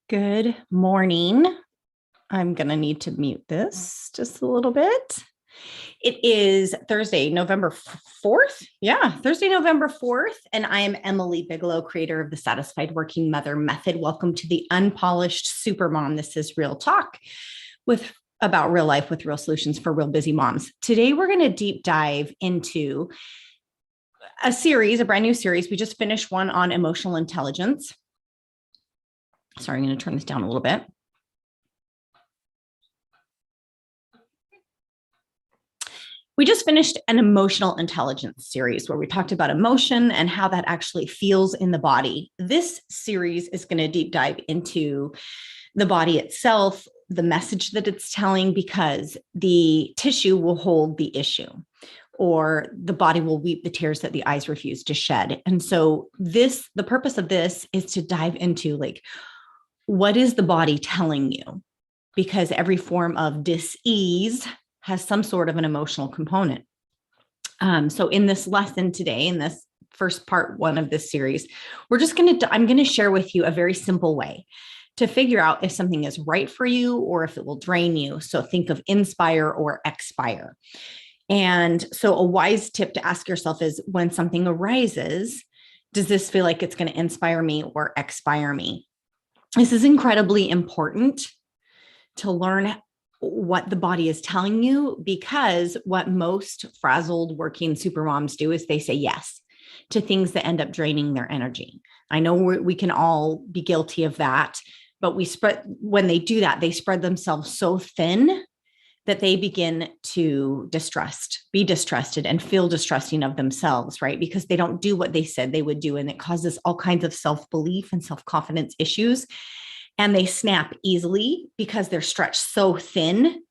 Good morning. I'm going to need to mute this just a little bit. It is Thursday, November 4th. Yeah, Thursday, November 4th. And I am Emily Bigelow, creator of the Satisfied Working Mother Method. Welcome to the Unpolished Supermom. This is real talk about real life with real solutions for real busy moms. Today, we're going to deep dive into a brand new series. We just finished one on emotional intelligence. Sorry, I'm going to turn this down a little bit. We just finished an emotional intelligence series where we talked about emotion and how that actually feels in the body. This series is going to deep dive into the body itself, the message that it's telling, because the tissue will hold the issue, or the body will weep the tears that the eyes refuse to shed. And so the purpose of this is to dive into what is the body telling you? Because every form of dis-ease has some sort of an emotional component. So in this lesson today, in this first part one of this series, I'm going to share with you a very simple way to figure out if something is right for you or if it will drain you. So think of inspire or expire. And so a wise tip to ask yourself is, when something arises, does this feel like it's going to inspire me or expire me? This is incredibly important to learn what the body is telling you, because what most frazzled working supermoms do is they say yes to things that end up draining their energy. I know we can all be guilty of that, but when they do that, they spread themselves so thin that they begin to be distrusted and feel distrusting of themselves, right? Because they don't do what they said they would do. And it causes all kinds of self-belief and self-confidence issues. And they snap easily because they're stretched so thin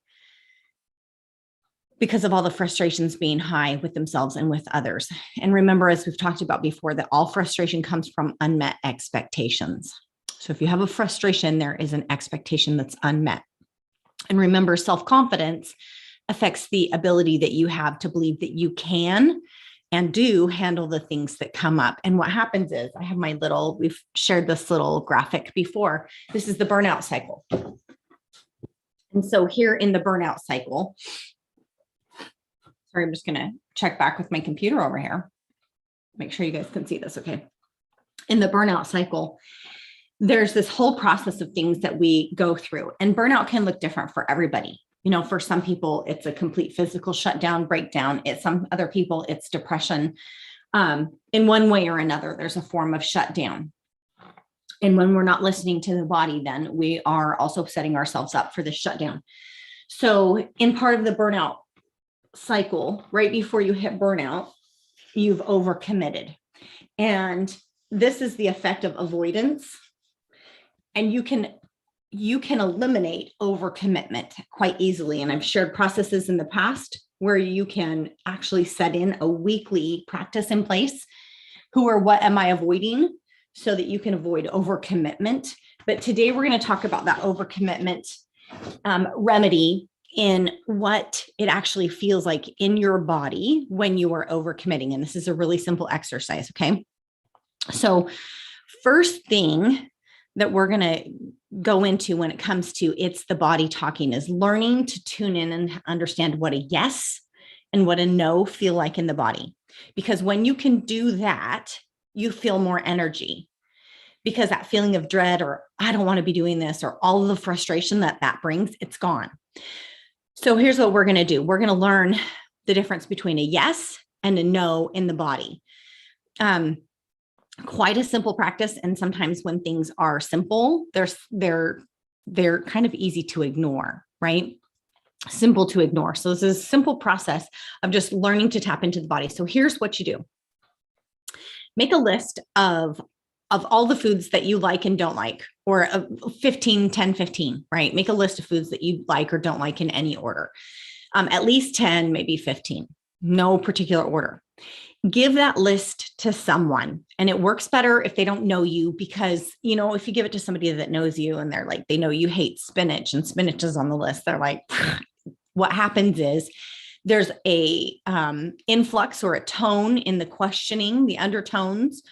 because of all the frustrations being high with themselves and with others. And remember, as we've talked about before, that all frustration comes from unmet expectations. So if you have a frustration, there is an expectation that's unmet. And remember, self-confidence affects the ability that you have to believe that you can and do handle the things that come up. And what happens is, we've shared this little graphic before. This is the burnout cycle. And so here in the burnout cycle, sorry, I'm just going to check back with my computer over here. Make sure you guys can see this, okay? In the burnout cycle, there's this whole process of things that we go through, and burnout can look different for everybody. For some people, it's a complete physical shutdown, breakdown. Some other people, it's depression. In one way or another, there's a form of shutdown. And when we're not listening to the body, then we are also setting ourselves up for the shutdown. So in part of the burnout cycle, right before you hit burnout, you've overcommitted. And this is the effect of avoidance. And you can eliminate overcommitment quite easily. And I've shared processes in the past where you can actually set in a weekly practice in place. What am I avoiding, so that you can avoid overcommitment. But today we're going to talk about that overcommitment remedy in what it actually feels like in your body when you are overcommitting. And this is a really simple exercise. Okay. So first thing that we're going to go into when it comes to it's the body talking is learning to tune in and understand what a yes and what a no feel like in the body. Because when you can do that, you feel more energy, because that feeling of dread, or I don't want to be doing this, or all of the frustration that brings, it's gone. So here's what we're going to do. We're going to learn the difference between a yes and a no in the body. Quite a simple practice. And sometimes when things are simple, they're kind of easy to ignore, right? Simple to ignore. So this is a simple process of just learning to tap into the body. So here's what you do. Make a list of all the foods that you like and don't like, or 10, 15, right? Make a list of foods that you like or don't like in any order. At least 10, maybe 15, no particular order. Give that list to someone. And it works better if they don't know you, because, if you give it to somebody that knows you and they know you hate spinach and spinach is on the list, they're like, what happens is there's a influx or a tone in the questioning, the undertones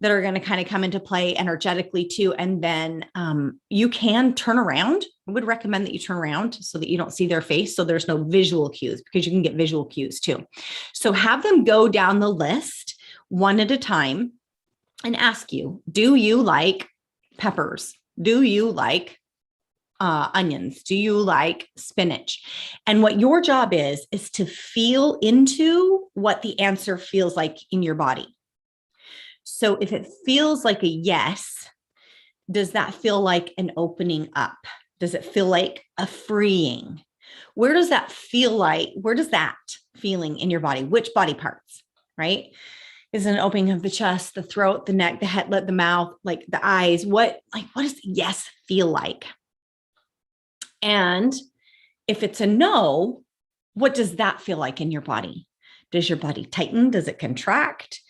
that are going to kind of come into play energetically too. And then you can turn around. I would recommend that you turn around so that you don't see their face. So there's no visual cues, because you can get visual cues too. So have them go down the list one at a time and ask you, do you like peppers? Do you like onions? Do you like spinach? And what your job is to feel into what the answer feels like in your body. So if it feels like a yes, does that feel like an opening up? Does it feel like a freeing? Where does that feel like? Where does that feeling in your body? Which body parts, right? Is it an opening of the chest, the throat, the neck, the head, the mouth, like the eyes? What does yes feel like? And if it's a no, what does that feel like in your body? Does your body tighten? Does it contract?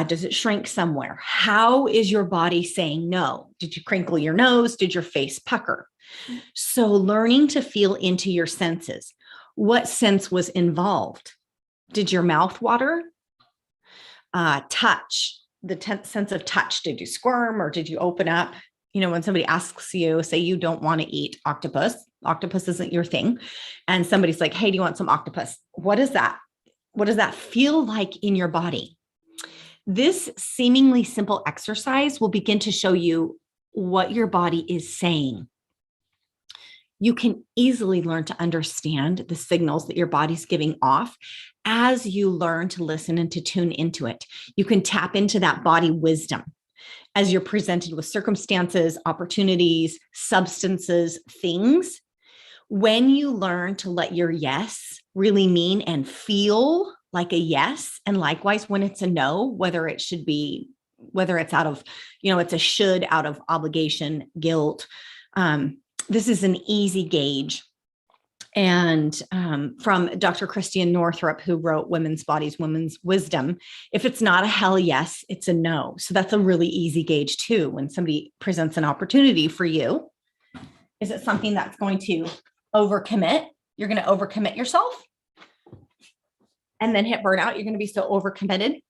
Does it shrink somewhere? How is your body saying no? Did you crinkle your nose? Did your face pucker? So learning to feel into your senses. What sense was involved? Did your mouth water? Touch, the sense of touch. Did you squirm or did you open up? You know, when somebody asks you, say you don't want to eat octopus isn't your thing. And somebody's like, hey, do you want some octopus? What is that? What does that feel like in your body? This seemingly simple exercise will begin to show you what your body is saying. You can easily learn to understand the signals that your body's giving off as you learn to listen and to tune into it. You can tap into that body wisdom as you're presented with circumstances, opportunities, substances, things. When you learn to let your yes really mean and feel like a yes, and likewise when it's a no, whether it's out of, it's a should out of obligation, guilt. This is an easy gauge. And from Dr. Christian Northrup, who wrote Women's Bodies, Women's Wisdom, if it's not a hell yes, it's a no. So that's a really easy gauge too. When somebody presents an opportunity for you, is it something that's going to overcommit? You're going to overcommit yourself and then hit burnout. You're going to be so overcommitted.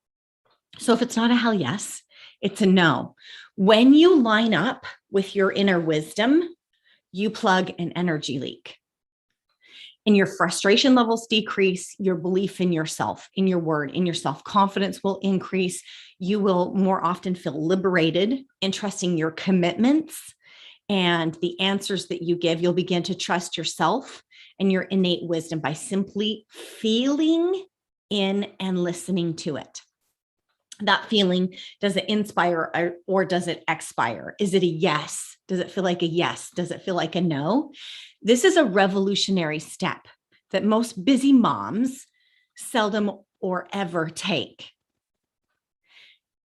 So if it's not a hell yes, it's a no. When you line up with your inner wisdom, you plug an energy leak. And your frustration levels decrease, your belief in yourself, in your word, in your self-confidence will increase. You will more often feel liberated in trusting your commitments and the answers that you give. You'll begin to trust yourself and your innate wisdom by simply feeling in and listening to it. That feeling, does it inspire or does it expire? Is it a yes? Does it feel like a yes? Does it feel like a no? This is a revolutionary step that most busy moms seldom or ever take.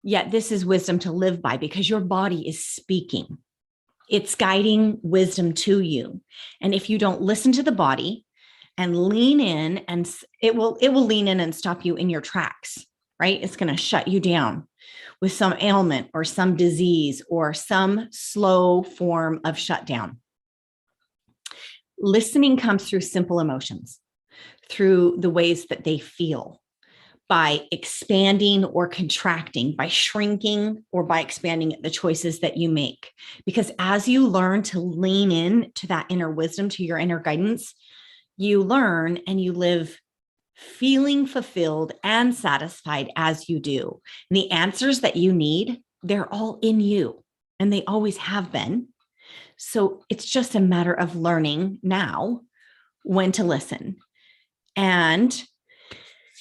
Yet this is wisdom to live by, because your body is speaking. It's guiding wisdom to you. And if you don't listen to the body and lean in, and it will lean in and stop you in your tracks, right? It's going to shut you down with some ailment or some disease or some slow form of shutdown. Listening comes through simple emotions, through the ways that they feel, by expanding or contracting, by shrinking or by expanding the choices that you make. Because as you learn to lean in to that inner wisdom, to your inner guidance, you learn and you live feeling fulfilled and satisfied as you do. And the answers that you need, they're all in you, and they always have been. So it's just a matter of learning now when to listen. And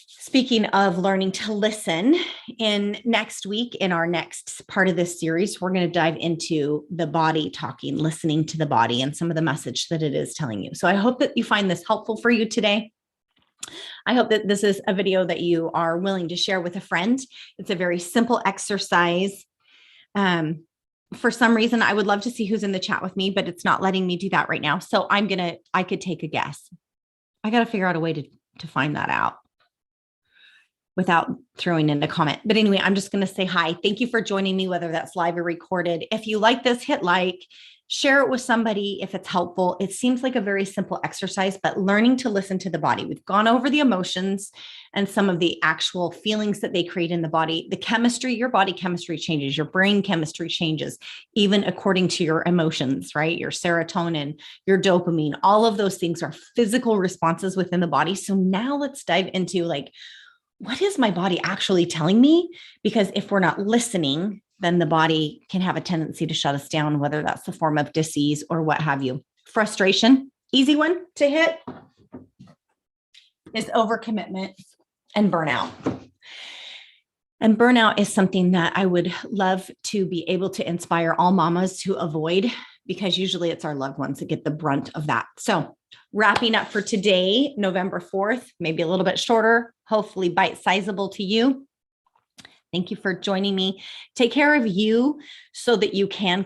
speaking of learning to listen, in next week, in our next part of this series, we're going to dive into the body talking, listening to the body and some of the message that it is telling you. So I hope that you find this helpful for you today. I hope that this is a video that you are willing to share with a friend. It's a very simple exercise. For some reason, I would love to see who's in the chat with me, but it's not letting me do that right now. So I could take a guess. I got to figure out a way to find that out without throwing in a comment. But anyway, I'm just going to say hi. Thank you for joining me, whether that's live or recorded. If you like this, hit like, Share it with somebody if it's helpful. It seems like a very simple exercise, but learning to listen to the body. We've gone over the emotions and some of the actual feelings that they create in the body. The chemistry, your body chemistry changes, your brain chemistry changes, even according to your emotions, right? Your serotonin, your dopamine, all of those things are physical responses within the body. So now let's dive into like, what is my body actually telling me? Because if we're not listening, then the body can have a tendency to shut us down, whether that's the form of disease or what have you. Frustration, easy one to hit, is overcommitment and burnout. And burnout is something that I would love to be able to inspire all mamas to avoid, because usually it's our loved ones that get the brunt of that. So wrapping up for today, November 4th, maybe a little bit shorter, hopefully bite-sizable to you. Thank you for joining me. Take care of you so that you can